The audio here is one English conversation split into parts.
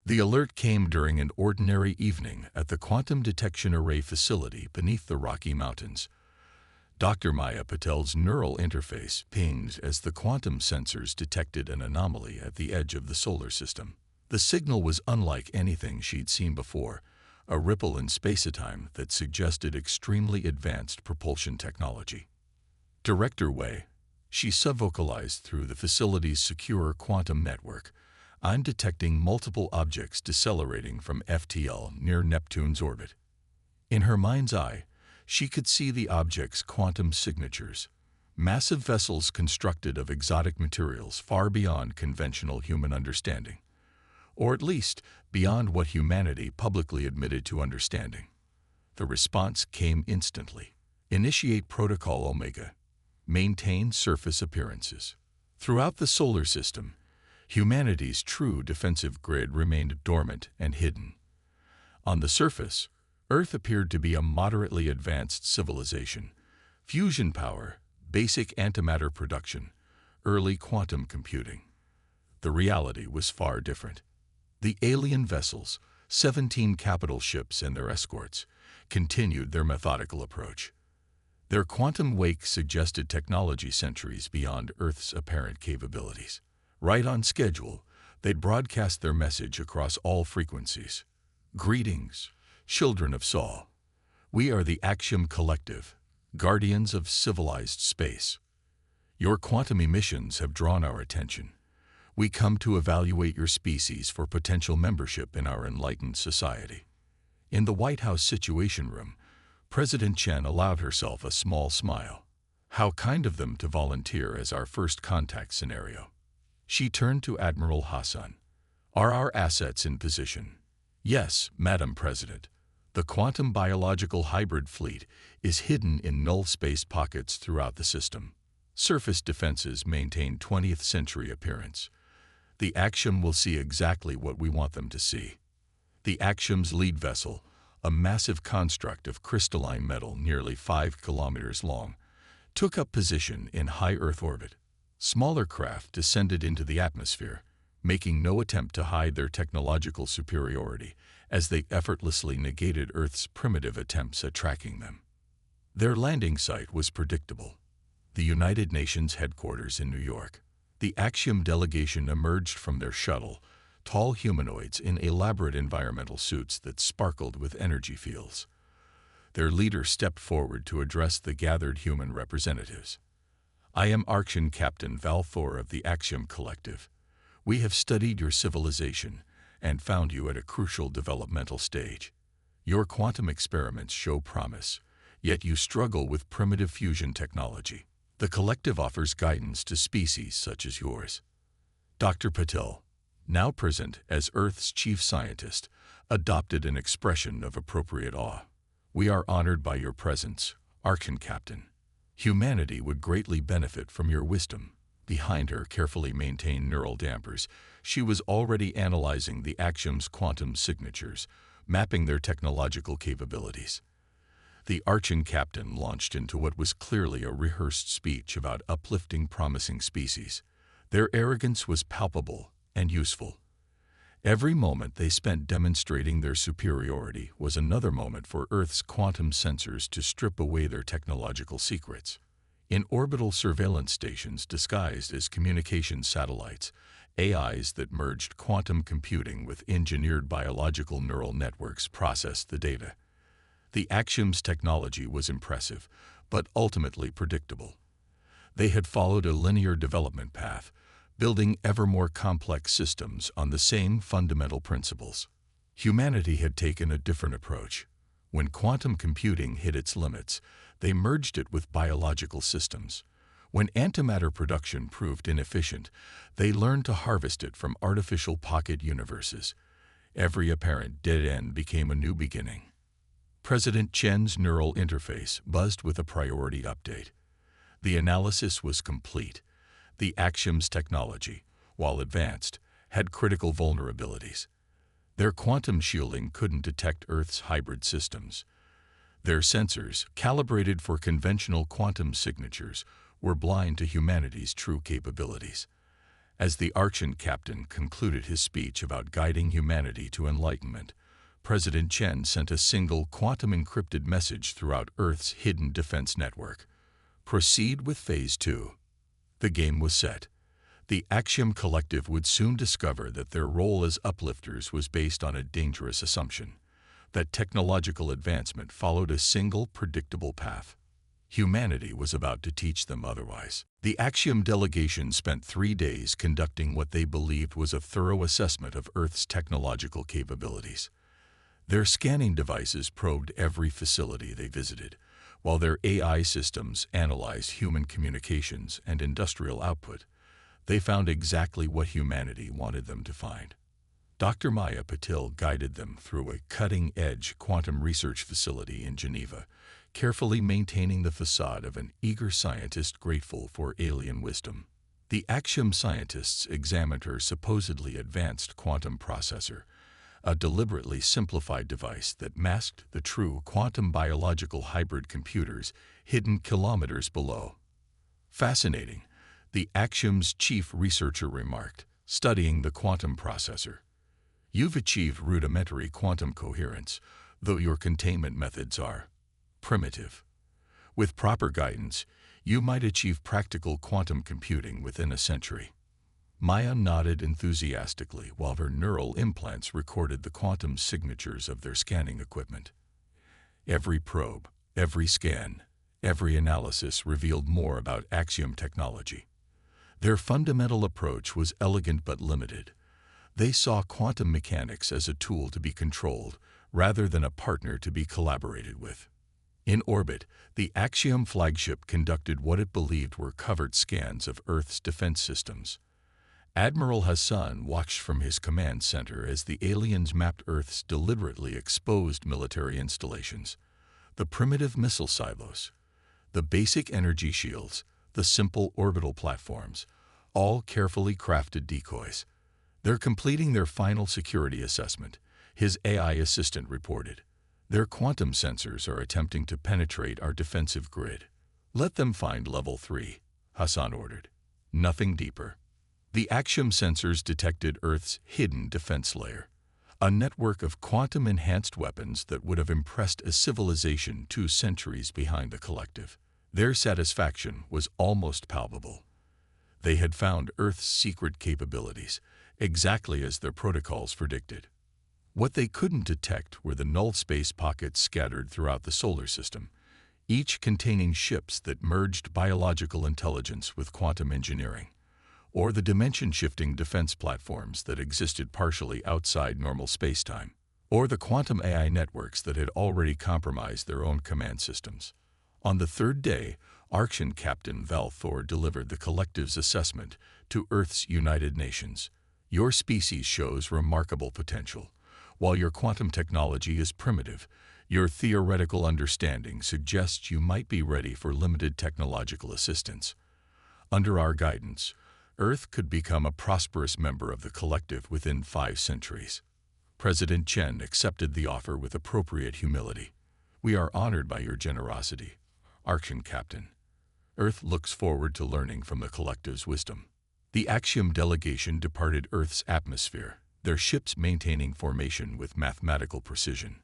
The alert came during an ordinary evening at the Quantum Detection Array facility beneath the Rocky Mountains. Dr. Maya Patel's neural interface pinged as the quantum sensors detected an anomaly at the edge of the solar system. The signal was unlike anything she'd seen before, a ripple in space-time that suggested extremely advanced propulsion technology. Director Wei, she subvocalized through the facility's secure quantum network, "I'm detecting multiple objects decelerating from FTL near Neptune's orbit." In her mind's eye, she could see the objects' quantum signatures, massive vessels constructed of exotic materials far beyond conventional human understanding, or at least beyond what humanity publicly admitted to understanding. The response came instantly. Initiate Protocol Omega. Maintain surface appearances. Throughout the solar system, humanity's true defensive grid remained dormant and hidden. On the surface, Earth appeared to be a moderately advanced civilization. Fusion power, basic antimatter production, early quantum computing. The reality was far different. The alien vessels, 17 capital ships and their escorts, continued their methodical approach. Their quantum wake suggested technology centuries beyond Earth's apparent capabilities. Right on schedule, they'd broadcast their message across all frequencies. "Greetings, children of Sol. We are the Axiom Collective, guardians of civilized space. Your quantum emissions have drawn our attention. We come to evaluate your species for potential membership in our enlightened society." In the White House Situation Room, President Chen allowed herself a small smile. How kind of them to volunteer as our first contact scenario. She turned to Admiral Hassan. "Are our assets in position?" "Yes, Madam President. The quantum biological hybrid fleet is hidden in null space pockets throughout the system. Surface defenses maintain 20th century appearance. The Axiom will see exactly what we want them to see." The Axiom's lead vessel, a massive construct of crystalline metal nearly 5 kilometers long, took up position in high Earth orbit. Smaller craft descended into the atmosphere, making no attempt to hide their technological superiority as they effortlessly negated Earth's primitive attempts at tracking them. Their landing site was predictable: the United Nations headquarters in New York. The Axiom delegation emerged from their shuttle, tall humanoids in elaborate environmental suits that sparkled with energy fields. Their leader stepped forward to address the gathered human representatives. "I am Archon Captain Val Thor of the Axiom Collective. We have studied your civilization and found you at a crucial developmental stage. Your quantum experiments show promise, yet you struggle with primitive fusion technology. The Collective offers guidance to species such as yours." Dr. Patel, now present as Earth's chief scientist, adopted an expression of appropriate awe. "We are honored by your presence, Archon Captain. Humanity would greatly benefit from your wisdom." Behind her carefully maintained neural dampers, she was already analyzing the Axiom's quantum signatures, mapping their technological capabilities. The Archon Captain launched into what was clearly a rehearsed speech about uplifting promising species. Their arrogance was palpable and useful. Every moment they spent demonstrating their superiority was another moment for Earth's quantum sensors to strip away their technological secrets. In orbital surveillance stations disguised as communication satellites, AIs that merged quantum computing with engineered biological neural networks processed the data. The Axiom's technology was impressive, but ultimately predictable. They had followed a linear development path, building ever more complex systems on the same fundamental principles. Humanity had taken a different approach. When quantum computing hit its limits, they merged it with biological systems. When antimatter production proved inefficient, they learned to harvest it from artificial pocket universes. Every apparent dead end became a new beginning. President Chen's neural interface buzzed with a priority update. The analysis was complete. The Axiom's technology, while advanced, had critical vulnerabilities. Their quantum shielding couldn't detect Earth's hybrid systems. Their sensors, calibrated for conventional quantum signatures, were blind to humanity's true capabilities. As the Archon captain concluded his speech about guiding humanity to enlightenment, President Chen sent a single quantum-encrypted message throughout Earth's hidden defense network. Proceed with Phase 2. The game was set. The Axiom Collective would soon discover that their role as uplifters was based on a dangerous assumption, that technological advancement followed a single predictable path. Humanity was about to teach them otherwise. The Axiom delegation spent 3 days conducting what they believed was a thorough assessment of Earth's technological capabilities. Their scanning devices probed every facility they visited, while their AI systems analyzed human communications and industrial output. They found exactly what humanity wanted them to find. Dr. Maya Patil guided them through a cutting-edge quantum research facility in Geneva, carefully maintaining the facade of an eager scientist grateful for alien wisdom. The Axiom scientists examined her supposedly advanced quantum processor, a deliberately simplified device that masked the true quantum biological hybrid computers hidden kilometers below. Fascinating, the Axiom's chief researcher remarked, studying the quantum processor. You've achieved rudimentary quantum coherence, though your containment methods are primitive. With proper guidance, you might achieve practical quantum computing within a century. Maya nodded enthusiastically while her neural implants recorded the quantum signatures of their scanning equipment. Every probe, every scan, every analysis revealed more about Axiom technology. Their fundamental approach was elegant but limited. They saw quantum mechanics as a tool to be controlled, rather than a partner to be collaborated with. In orbit, the Axiom flagship conducted what it believed were covert scans of Earth's defense systems. Admiral Hassan watched from his command center as the aliens mapped Earth's deliberately exposed military installations, the primitive missile silos, the basic energy shields, the simple orbital platforms, all carefully crafted decoys. They're completing their final security assessment, his AI assistant reported. Their quantum sensors are attempting to penetrate our defensive grid. Let them find level 3, Hassan ordered. Nothing deeper. The Axiom sensors detected Earth's hidden defense layer, a network of quantum-enhanced weapons that would have impressed a civilization 2 centuries behind the collective. Their satisfaction was almost palpable. They had found Earth's secret capabilities, exactly as their protocols predicted. What they couldn't detect were the null space pockets scattered throughout the solar system, each containing ships that merged biological intelligence with quantum engineering, or the dimension-shifting defense platforms that existed partially outside normal spacetime, or the quantum AI networks that had already compromised their own command systems. On the 3rd day, Archon Captain Val Thor delivered the collective's assessment to Earth's United Nations. Your species shows remarkable potential. While your quantum technology is primitive, your theoretical understanding suggests you might be ready for limited technological assistance. Under our guidance, Earth could become a prosperous member of the collective within 5 centuries. President Chen accepted the offer with appropriate humility. We are honored by your generosity, Archon Captain. Earth looks forward to learning from the collective's wisdom. The Axiom delegation departed Earth's atmosphere, their ships maintaining formation with mathematical precision.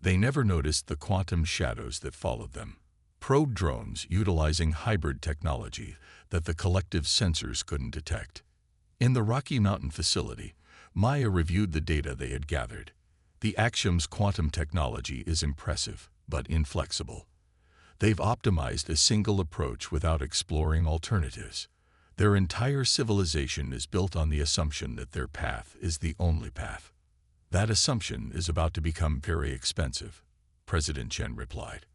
They never noticed the quantum shadows that followed them. Probe drones utilizing hybrid technology that the collective's sensors couldn't detect. In the Rocky Mountain facility, Maya reviewed the data they had gathered. The Axiom's quantum technology is impressive, but inflexible. They've optimized a single approach without exploring alternatives. Their entire civilization is built on the assumption that their path is the only path. That assumption is about to become very expensive, President Chen replied.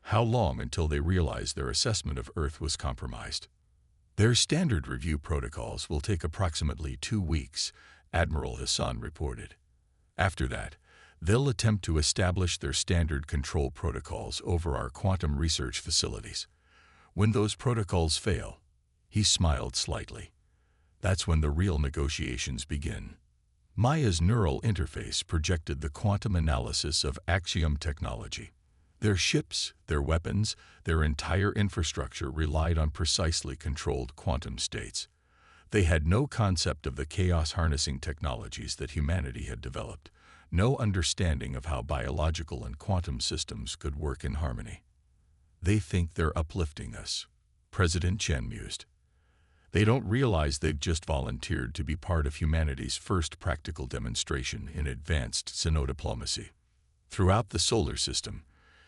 How long until they realize their assessment of Earth was compromised? Their standard review protocols will take approximately 2 weeks, Admiral Hassan reported. After that, they'll attempt to establish their standard control protocols over our quantum research facilities. When those protocols fail, he smiled slightly. That's when the real negotiations begin. Maya's neural interface projected the quantum analysis of Axiom technology. Their ships, their weapons, their entire infrastructure relied on precisely controlled quantum states. They had no concept of the chaos-harnessing technologies that humanity had developed, no understanding of how biological and quantum systems could work in harmony. "They think they're uplifting us," President Chen mused. "They don't realize they've just volunteered to be part of humanity's first practical demonstration in advanced xenodiplomacy." Throughout the solar system,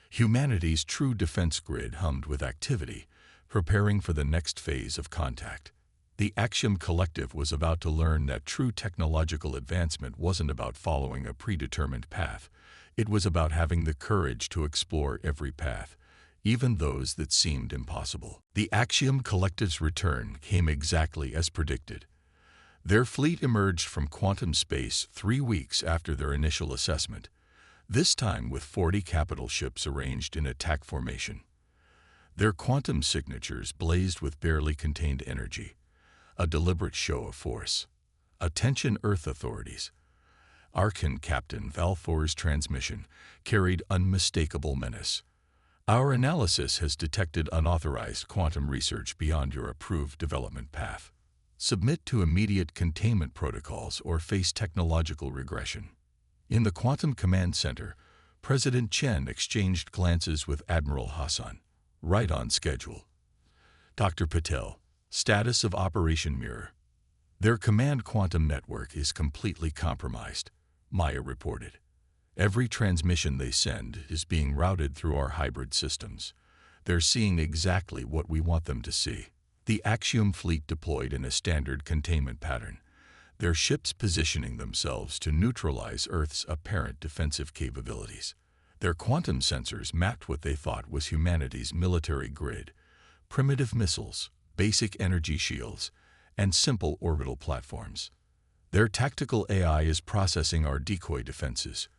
humanity's true defense grid hummed with activity, preparing for the next phase of contact. The Axiom Collective was about to learn that true technological advancement wasn't about following a predetermined path. It was about having the courage to explore every path, even those that seemed impossible. The Axiom Collective's return came exactly as predicted. Their fleet emerged from quantum space 3 weeks after their initial assessment, this time with 40 capital ships arranged in attack formation. Their quantum signatures blazed with barely contained energy, a deliberate show of force. "Attention Earth authorities." Archon Captain Valthor's transmission carried unmistakable menace. "Our analysis has detected unauthorized quantum research beyond your approved development path. Submit to immediate containment protocols or face technological regression." In the Quantum Command Center, President Chen exchanged glances with Admiral Hassan. "Right on schedule." Dr. Patel, status of Operation Mirror. "Their command quantum network is completely compromised," Maya reported. "Every transmission they send is being routed through our hybrid systems. They're seeing exactly what we want them to see." The Axiom fleet deployed in a standard containment pattern, their ships positioning themselves to neutralize Earth's apparent defensive capabilities. Their quantum sensors mapped what they thought was humanity's military grid: primitive missiles, basic energy shields, and simple orbital platforms. "Their tactical AI is processing our decoy defenses,"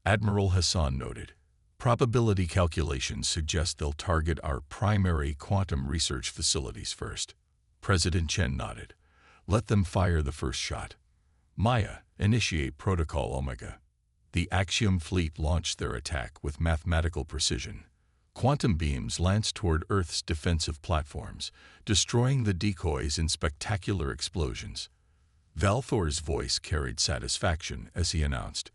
Admiral Hassan noted. "Probability calculations suggest they'll target our primary quantum research facilities first." President Chen nodded. "Let them fire the first shot." "Maya, initiate Protocol Omega." The Axiom fleet launched their attack with mathematical precision. Quantum beams lanced toward Earth's defensive platforms, destroying the decoys in spectacular explosions. Valthor's voice carried satisfaction as he announced,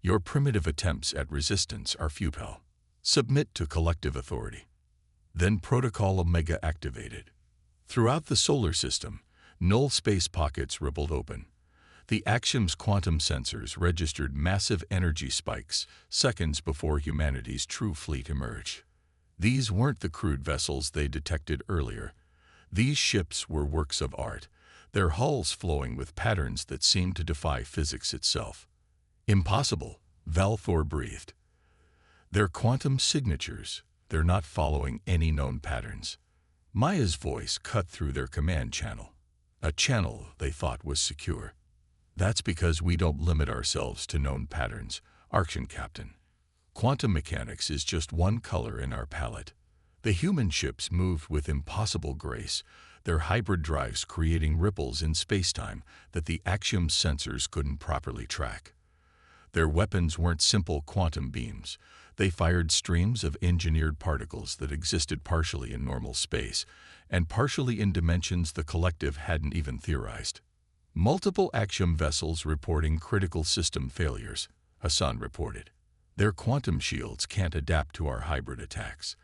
"Your primitive attempts at resistance are futile. Submit to collective authority." Then Protocol Omega activated. Throughout the solar system, null space pockets rippled open. The Axiom's quantum sensors registered massive energy spikes seconds before humanity's true fleet emerged. These weren't the crude vessels they detected earlier. These ships were works of art, their hulls flowing with patterns that seemed to defy physics itself. "Impossible," Valthor breathed. "They're quantum signatures. They're not following any known patterns." Maya's voice cut through their command channel, a channel they thought was secure. "That's because we don't limit ourselves to known patterns, Archon Captain. Quantum mechanics is just one color in our palette." The human ships moved with impossible grace, their hybrid drives creating ripples in spacetime that the Axiom sensors couldn't properly track. Their weapons weren't simple quantum beams. They fired streams of engineered particles that existed partially in normal space and partially in dimensions the collective hadn't even theorized. "Multiple Axiom vessels reporting critical system failures," Hassan reported. "Their quantum shields can't adapt to our hybrid attacks.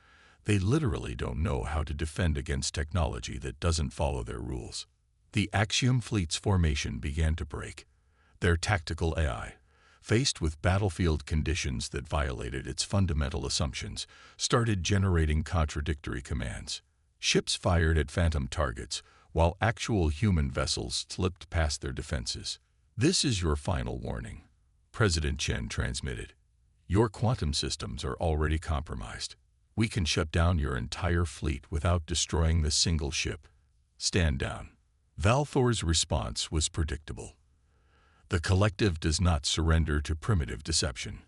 They literally don't know how to defend against technology that doesn't follow their rules." The Axiom fleet's formation began to break. Their tactical AI, faced with battlefield conditions that violated its fundamental assumptions, started generating contradictory commands. Ships fired at phantom targets, while actual human vessels slipped past their defenses. "This is your final warning," President Chen transmitted. "Your quantum systems are already compromised. We can shut down your entire fleet without destroying the single ship. Stand down." Valthor's response was predictable. The collective does not surrender to primitive deception.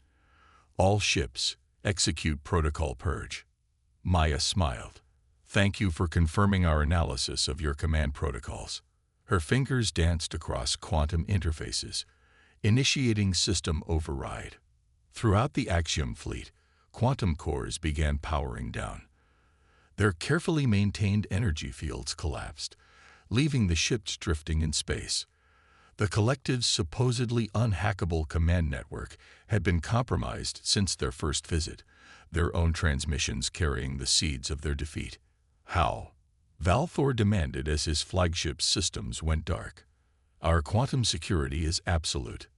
"All ships, execute Protocol Purge." Maya smiled. "Thank you for confirming our analysis of your command protocols." Her fingers danced across quantum interfaces, initiating system override. Throughout the Axiom fleet, quantum cores began powering down. Their carefully maintained energy fields collapsed, leaving the ships drifting in space. The collective's supposedly unhackable command network had been compromised since their first visit, their own transmissions carrying the seeds of their defeat. How? Valthor demanded as his flagship's systems went dark. Our quantum security is absolute.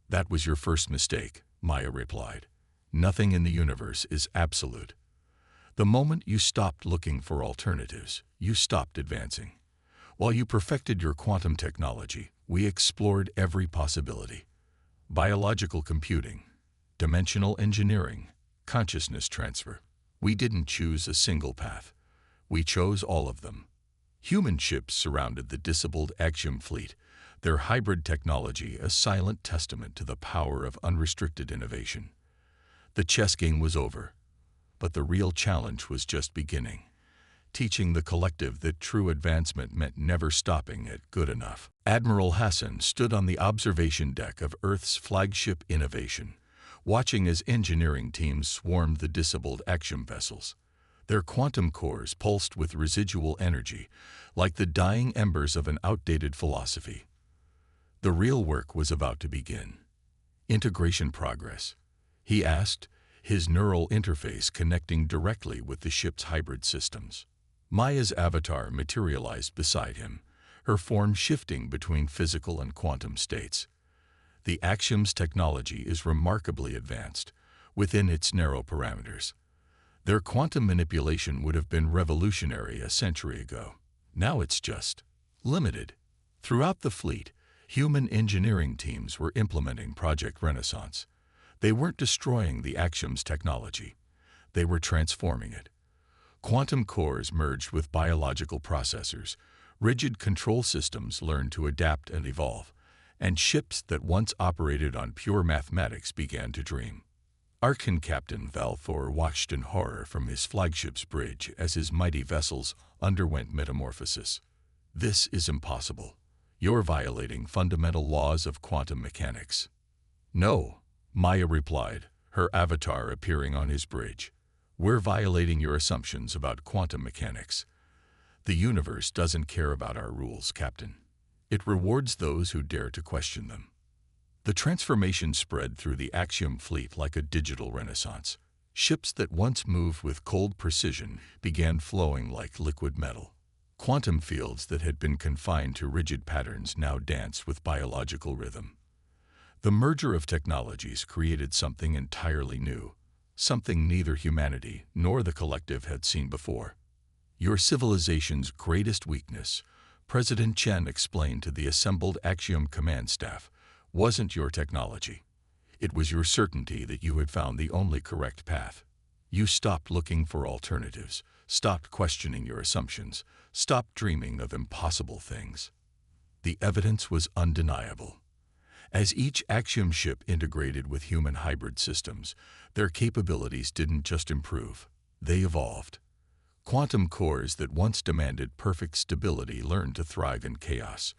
That was your first mistake, Maya replied. Nothing in the universe is absolute. The moment you stopped looking for alternatives, you stopped advancing. While you perfected your quantum technology, we explored every possibility. Biological computing, dimensional engineering, consciousness transfer. We didn't choose a single path. We chose all of them. Human ships surrounded the disabled Axiom fleet, their hybrid technology a silent testament to the power of unrestricted innovation. The chess game was over, but the real challenge was just beginning, teaching the collective that true advancement meant never stopping at good enough. Admiral Hassan stood on the observation deck of Earth's flagship Innovation, watching as engineering teams swarmed the disabled Axiom vessels. Their quantum cores pulsed with residual energy, like the dying embers of an outdated philosophy. The real work was about to begin. Integration progress, he asked, his neural interface connecting directly with the ship's hybrid systems. Maya's avatar materialized beside him, her form shifting between physical and quantum states. The Axiom's technology is remarkably advanced, within its narrow parameters. Their quantum manipulation would have been revolutionary a century ago. Now it's just limited. Throughout the fleet, human engineering teams were implementing Project Renaissance. They weren't destroying the Axiom's technology. They were transforming it. Quantum cores merged with biological processors, rigid control systems learned to adapt and evolve, and ships that once operated on pure mathematics began to dream. Archon Captain Valthor watched in horror from his flagship's bridge as his mighty vessels underwent metamorphosis. This is impossible. You're violating fundamental laws of quantum mechanics. No, Maya replied, her avatar appearing on his bridge. We're violating your assumptions about quantum mechanics. The universe doesn't care about our rules, Captain. It rewards those who dare to question them. The transformation spread through the Axiom fleet like a digital renaissance. Ships that once moved with cold precision began flowing like liquid metal. Quantum fields that had been confined to rigid patterns now danced with biological rhythm. The merger of technologies created something entirely new, something neither humanity nor the collective had seen before. Your civilization's greatest weakness, President Chen explained to the assembled Axiom command staff, wasn't your technology. It was your certainty that you had found the only correct path. You stopped looking for alternatives, stopped questioning your assumptions, stopped dreaming of impossible things. The evidence was undeniable. As each Axiom ship integrated with human hybrid systems, their capabilities didn't just improve, they evolved. Quantum cores that once demanded perfect stability learned to thrive in chaos.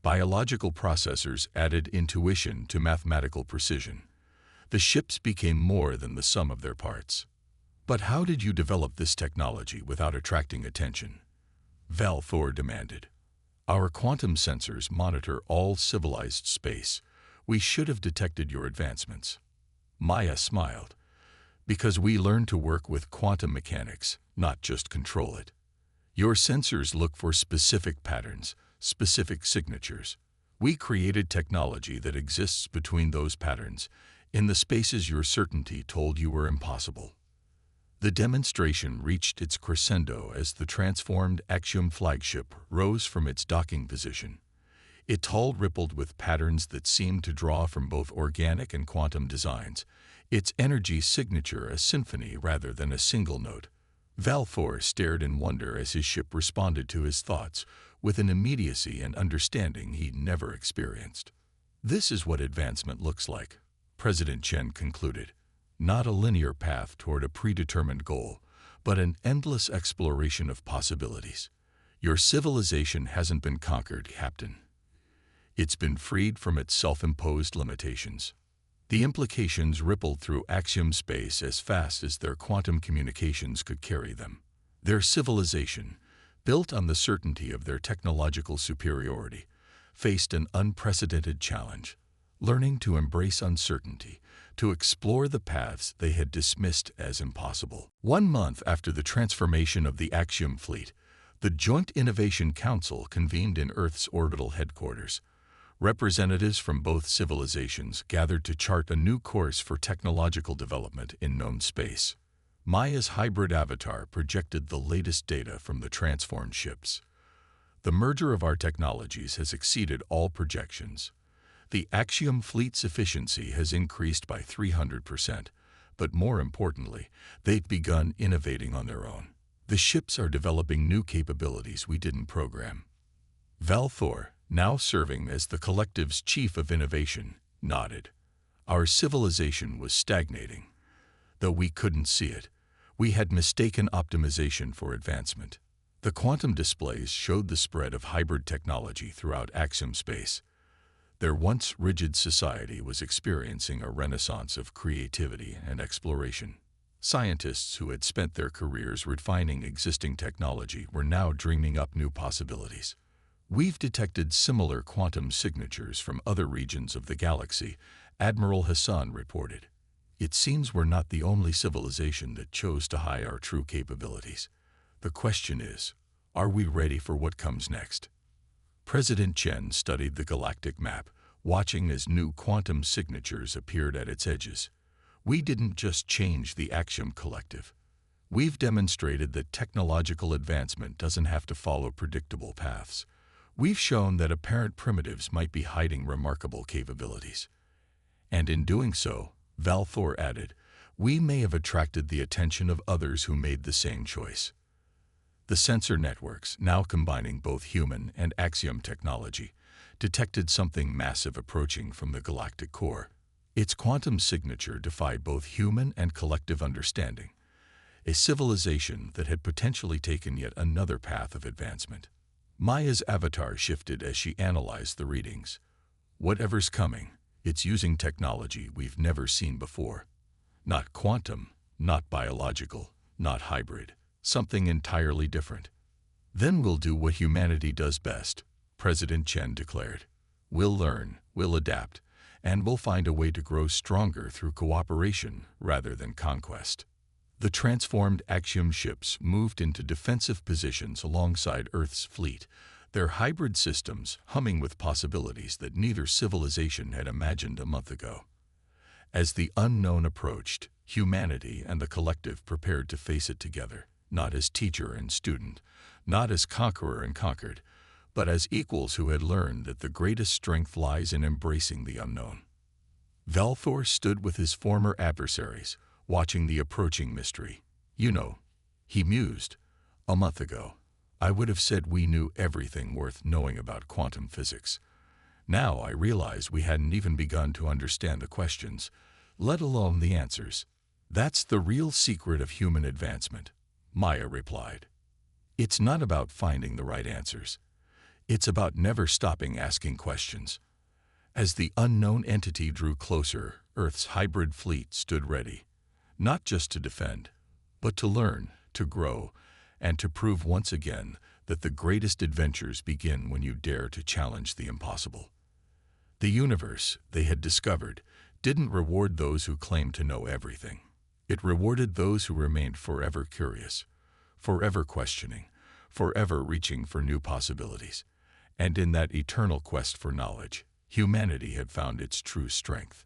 Biological processors added intuition to mathematical precision. The ships became more than the sum of their parts. But how did you develop this technology without attracting attention? Valthor demanded. Our quantum sensors monitor all civilized space. We should have detected your advancements. Maya smiled. Because we learned to work with quantum mechanics, not just control it. Your sensors look for specific patterns, specific signatures. We created technology that exists between those patterns, in the spaces your certainty told you were impossible. The demonstration reached its crescendo as the transformed Axiom flagship rose from its docking position. Its hull rippled with patterns that seemed to draw from both organic and quantum designs, its energy signature a symphony rather than a single note. Valthor stared in wonder as his ship responded to his thoughts with an immediacy and understanding he'd never experienced. This is what advancement looks like, President Chen concluded. Not a linear path toward a predetermined goal, but an endless exploration of possibilities. Your civilization hasn't been conquered, Captain. It's been freed from its self-imposed limitations. The implications rippled through Axiom space as fast as their quantum communications could carry them. Their civilization, built on the certainty of their technological superiority, faced an unprecedented challenge, learning to embrace uncertainty, to explore the paths they had dismissed as impossible. 1 month after the transformation of the Axiom fleet, the Joint Innovation Council convened in Earth's orbital headquarters. Representatives from both civilizations gathered to chart a new course for technological development in known space. Maya's hybrid avatar projected the latest data from the transformed ships. The merger of our technologies has exceeded all projections. The Axiom fleet's efficiency has increased by 300%, but more importantly, they've begun innovating on their own. The ships are developing new capabilities we didn't program. Valthor, now serving as the collective's chief of innovation, nodded. Our civilization was stagnating. Though we couldn't see it, we had mistaken optimization for advancement. The quantum displays showed the spread of hybrid technology throughout Axiom space. Their once rigid society was experiencing a renaissance of creativity and exploration. Scientists who had spent their careers refining existing technology were now dreaming up new possibilities. We've detected similar quantum signatures from other regions of the galaxy, Admiral Hassan reported. It seems we're not the only civilization that chose to hide our true capabilities. The question is, are we ready for what comes next? President Chen studied the galactic map, watching as new quantum signatures appeared at its edges. We didn't just change the Axiom collective. We've demonstrated that technological advancement doesn't have to follow predictable paths. We've shown that apparent primitives might be hiding remarkable capabilities. And in doing so, Valthor added, we may have attracted the attention of others who made the same choice. The sensor networks, now combining both human and Axiom technology, detected something massive approaching from the galactic core. Its quantum signature defied both human and collective understanding, a civilization that had potentially taken yet another path of advancement. Maya's avatar shifted as she analyzed the readings. Whatever's coming, it's using technology we've never seen before. Not quantum, not biological, not hybrid, something entirely different. Then we'll do what humanity does best, President Chen declared. We'll learn, we'll adapt, and we'll find a way to grow stronger through cooperation rather than conquest. The transformed Axiom ships moved into defensive positions alongside Earth's fleet, their hybrid systems humming with possibilities that neither civilization had imagined a month ago. As the unknown approached, humanity and the collective prepared to face it together, not as teacher and student, not as conqueror and conquered, but as equals who had learned that the greatest strength lies in embracing the unknown. Valthor stood with his former adversaries, watching the approaching mystery. You know, he mused, a month ago, I would have said we knew everything worth knowing about quantum physics. Now I realize we hadn't even begun to understand the questions, let alone the answers. That's the real secret of human advancement, Maya replied. It's not about finding the right answers. It's about never stopping asking questions. As the unknown entity drew closer, Earth's hybrid fleet stood ready. Not just to defend, but to learn, to grow, and to prove once again that the greatest adventures begin when you dare to challenge the impossible. The universe, they had discovered, didn't reward those who claimed to know everything. It rewarded those who remained forever curious, forever questioning, forever reaching for new possibilities. And in that eternal quest for knowledge, humanity had found its true strength.